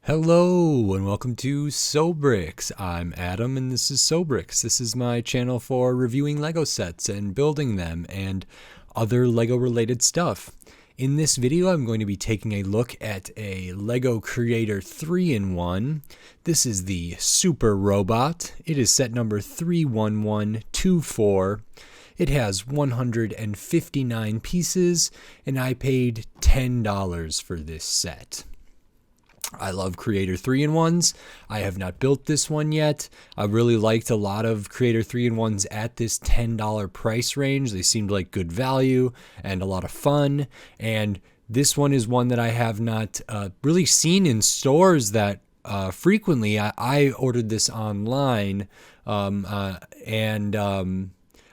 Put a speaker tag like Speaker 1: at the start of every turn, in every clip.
Speaker 1: Hello and welcome to Sobrix. I'm Adam and this is Sobrix. This is my channel for reviewing Lego sets and building them and other Lego related stuff. In this video I'm going to be taking a look at a Lego Creator 3-in-1. This is the Super Robot. It is set number 31124. It has 159 pieces and I paid $10 for this set. I love Creator 3-in-1s. I have not built this one yet. I really liked a lot of Creator 3-in-1s at this $10 price range. They seemed like good value and a lot of fun. And this one is one that I have not really seen in stores that frequently. I ordered this online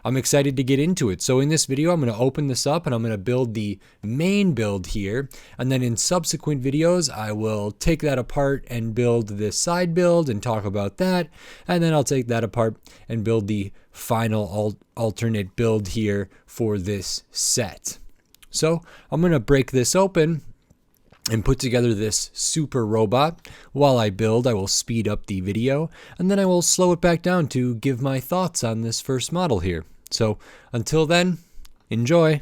Speaker 1: I'm excited to get into it. So in this video, I'm going to open this up and I'm going to build the main build here. And then in subsequent videos, I will take that apart and build this side build and talk about that. And then I'll take that apart and build the final alternate build here for this set. So I'm going to break this open and put together this super robot. While I build, I will speed up the video, and then I will slow it back down to give my thoughts on this first model here. So until then, enjoy.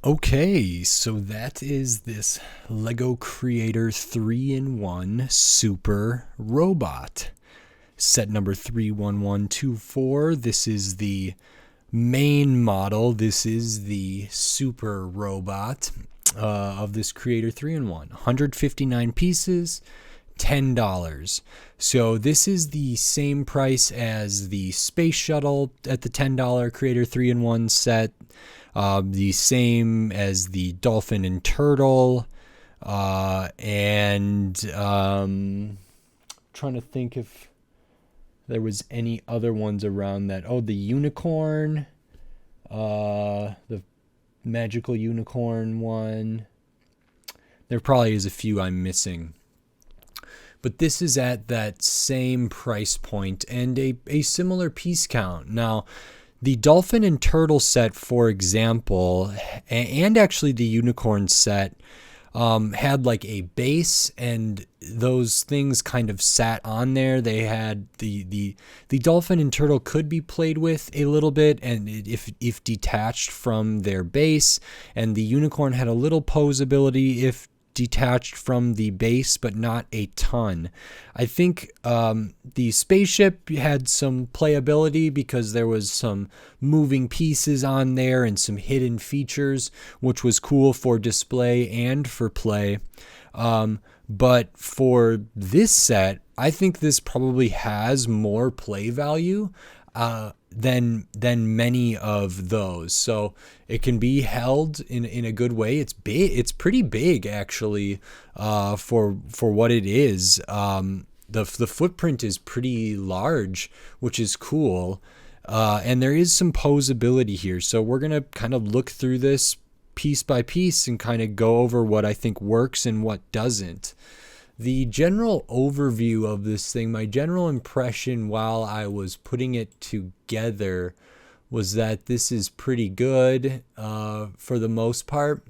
Speaker 1: Okay, so that is this Lego Creator 3-in-1 Super Robot. Set number 31124. This is the main model. This is the Super Robot of this Creator 3-in-1. 159 pieces, $10. So this is the same price as the Space Shuttle at the $10 Creator 3-in-1 set. The same as the Dolphin and Turtle, and trying to think if there was any other ones around that. Oh, the Unicorn, the Magical Unicorn one. There probably is a few I'm missing. But this is at that same price point and a similar piece count. Now, the Dolphin and Turtle set, for example, and actually the Unicorn set, had like a base, and those things kind of sat on there. They had the Dolphin and Turtle could be played with a little bit, and if detached from their base, and the Unicorn had a little pose ability if detached from the base, but not a ton. I think the spaceship had some playability because there was some moving pieces on there and some hidden features, which was cool for display and for play. But for this set, I think this probably has more play value than many of those. So it can be held in a good way. It's big. It's pretty big actually for what it is. The footprint is pretty large, which is cool. And there is some posability here. So we're gonna kind of look through this piece by piece and kind of go over what I think works and what doesn't. The general overview of this thing, my general impression while I was putting it together, was that this is pretty good for the most part.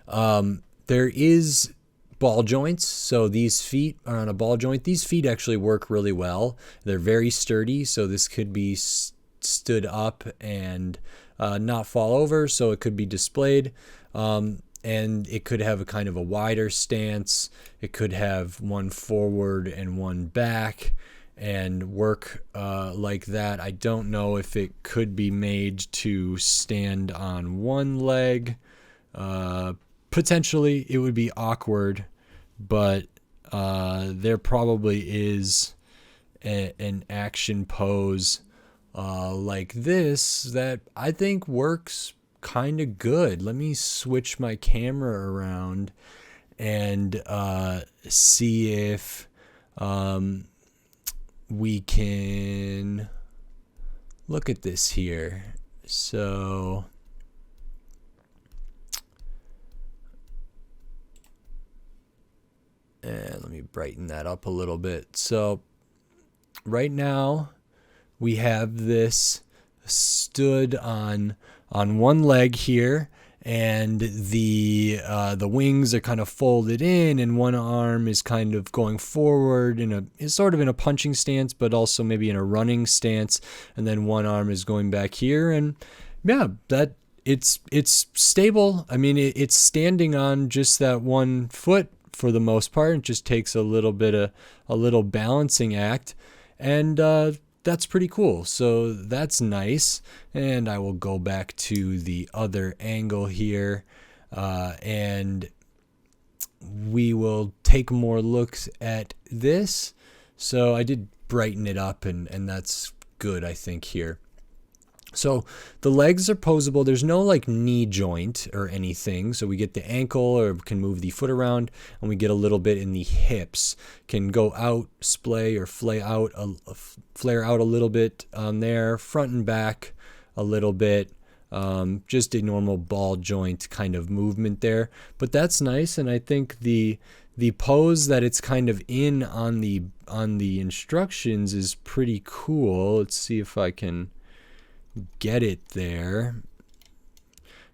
Speaker 1: There is ball joints. So these feet are on a ball joint. These feet actually work really well. They're very sturdy, so this could be stood up and not fall over, so it could be displayed. And it could have a kind of a wider stance. It could have one forward and one back and work like that. I don't know if it could be made to stand on one leg. Potentially it would be awkward, but there probably is an action pose like this that I think works kind of good. Let me switch my camera around and see if we can look at this here. So let me brighten that up a little bit. So right now we have this stood on one leg here, and the wings are kind of folded in, and one arm is kind of going forward is sort of in a punching stance, but also maybe in a running stance, and then one arm is going back here, and yeah, that it's stable. I mean, it's standing on just that one foot for the most part. It just takes a little balancing act, and that's pretty cool. So that's nice. And I will go back to the other angle here, and we will take more looks at this. So I did brighten it up, and that's good, I think, here. So the legs are posable. There's no like knee joint or anything. So we get the ankle, or can move the foot around, and we get a little bit in the hips. Can go out, splay, or flare out a little bit on there, front and back a little bit. Just a normal ball joint kind of movement there. But that's nice, and I think the pose that it's kind of in on the instructions is pretty cool. Let's see if I can get it there.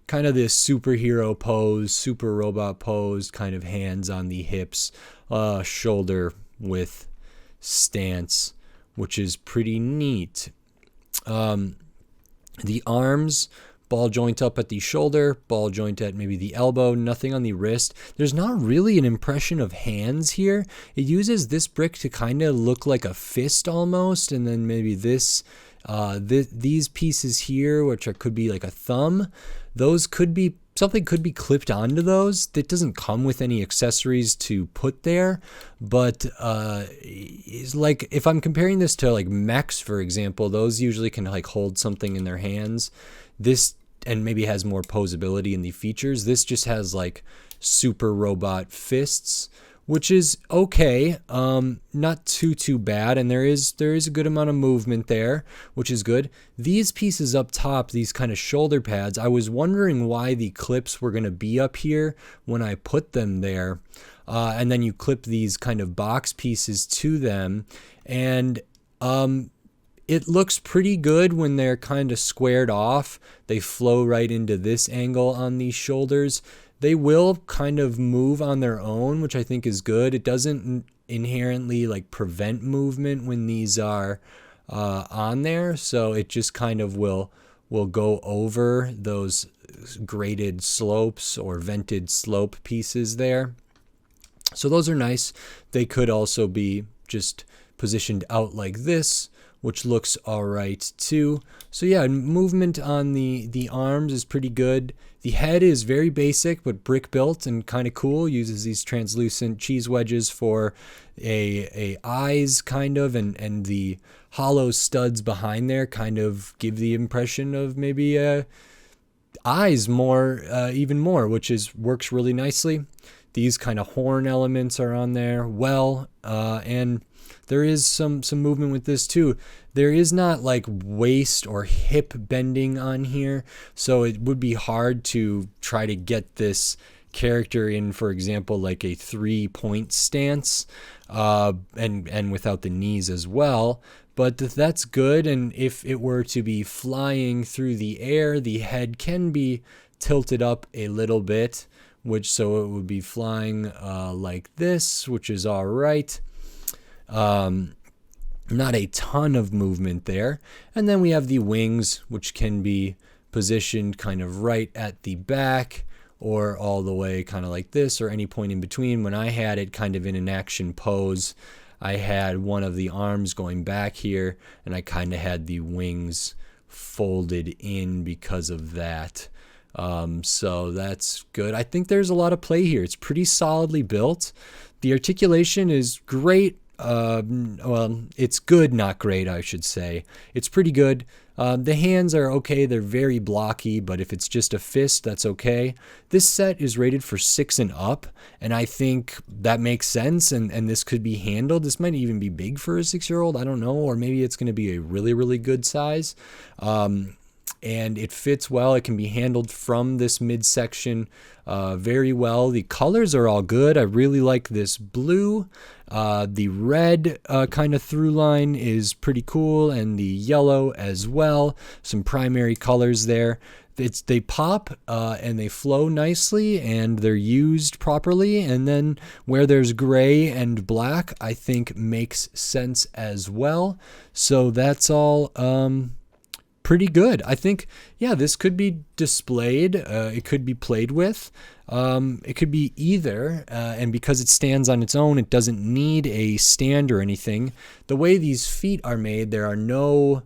Speaker 1: Kind of this superhero pose, super robot pose, kind of hands on the hips, shoulder width stance, which is pretty neat. The arms, ball joint up at the shoulder, ball joint at maybe the elbow, nothing on the wrist. There's not really an impression of hands here. It uses this brick to kind of look like a fist almost, and then maybe this these pieces here, which could be like a thumb, those could be, something could be clipped onto those. That doesn't come with any accessories to put there, but it's like, if I'm comparing this to like mechs, for example, those usually can like hold something in their hands. This, and maybe has more posability in the features. This just has like super robot fists, which is okay, not too bad, and there is a good amount of movement there, which is good. These pieces up top, these kind of shoulder pads, I was wondering why the clips were going to be up here when I put them there, and then you clip these kind of box pieces to them, and it looks pretty good when they're kind of squared off. They flow right into this angle on these shoulders. They will kind of move on their own, which I think is good. It doesn't inherently like prevent movement when these are on there, so it just kind of will go over those graded slopes or vented slope pieces there. So those are nice. They could also be just positioned out like this, which looks all right too. So yeah, movement on the arms is pretty good. The head is very basic but brick built and kind of cool. Uses these translucent cheese wedges for a eyes kind of, and the hollow studs behind there kind of give the impression of maybe eyes more, even more, which works really nicely. These kind of horn elements are on there well, and there is some movement with this too. There is not like waist or hip bending on here, so it would be hard to try to get this character in, for example, like a 3-point stance, and without the knees as well. But that's good, and if it were to be flying through the air, the head can be tilted up a little bit, which so it would be flying like this, which is all right. Not a ton of movement there. And then we have the wings, which can be positioned kind of right at the back or all the way kind of like this or any point in between. When I had it kind of in an action pose, I had one of the arms going back here, and I kind of had the wings folded in because of that. So that's good. I think there's a lot of play here. It's pretty solidly built. The articulation is great. Well, it's good, not great, I should say. It's pretty good. The hands are okay. They're very blocky, but if it's just a fist, that's okay. This set is rated for 6 and up, and I think that makes sense, and this could be handled. This might even be big for a 6-year-old. I don't know, or maybe it's going to be a really, really good size. And it fits well. It can be handled from this midsection very well. The colors are all good. I really like this blue. The red kind of through line is pretty cool, and the yellow as well. Some primary colors there. They pop and they flow nicely, and they're used properly. And then where there's gray and black, I think makes sense as well. So that's all pretty good. I think, yeah, this could be displayed. It could be played with. It could be either, and because it stands on its own, it doesn't need a stand or anything. The way these feet are made, there are no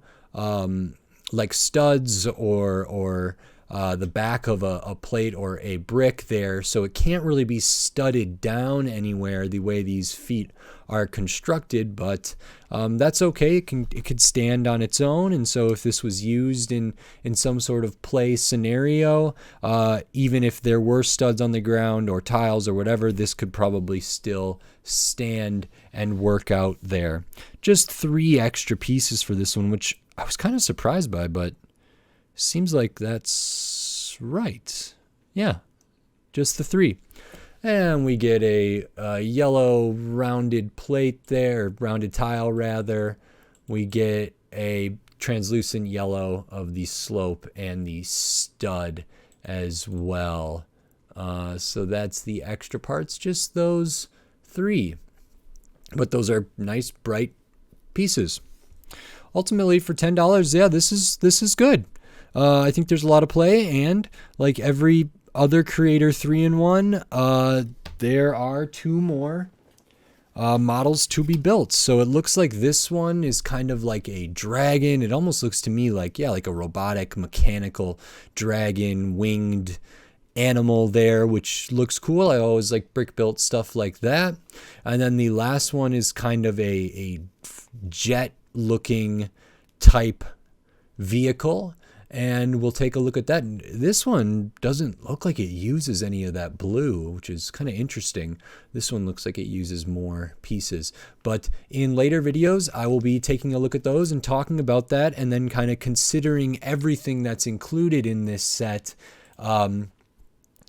Speaker 1: like studs or the back of a plate or a brick there, so it can't really be studded down anywhere the way these feet are constructed, but that's okay. It could stand on its own, and so if this was used in some sort of play scenario, even if there were studs on the ground or tiles or whatever, this could probably still stand and work out there. Just 3 extra pieces for this one, which I was kind of surprised by, but seems like that's right. Yeah, just the 3. And we get a yellow rounded plate there, rounded tile rather. We get a translucent yellow of the slope and the stud as well. So that's the extra parts, just those 3. But those are nice, bright pieces. Ultimately, for $10, yeah, this is good. I think there's a lot of play, and like every other Creator 3-in-1, there are 2 more models to be built. So it looks like this one is kind of like a dragon. It almost looks to me like, yeah, like a robotic, mechanical dragon, winged animal there, which looks cool. I always like brick built stuff like that. And then the last one is kind of a jet looking type vehicle, and we'll take a look at that. This one doesn't look like it uses any of that blue, which is kind of interesting. This one looks like it uses more pieces, but in later videos I will be taking a look at those and talking about that, and then kind of considering everything that's included in this set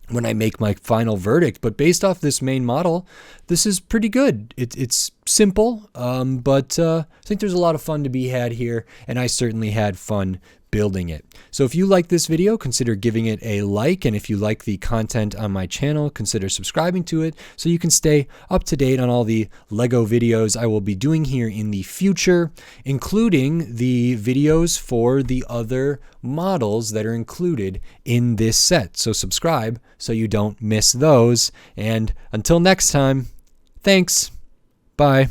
Speaker 1: when I make my final verdict. But based off this main model, this is pretty good. It's simple, but I think there's a lot of fun to be had here, and I certainly had fun building it. So if you like this video, consider giving it a like, and if you like the content on my channel, consider subscribing to it so you can stay up to date on all the Lego videos I will be doing here in the future, including the videos for the other models that are included in this set. So subscribe so you don't miss those, and until next time, thanks. Bye.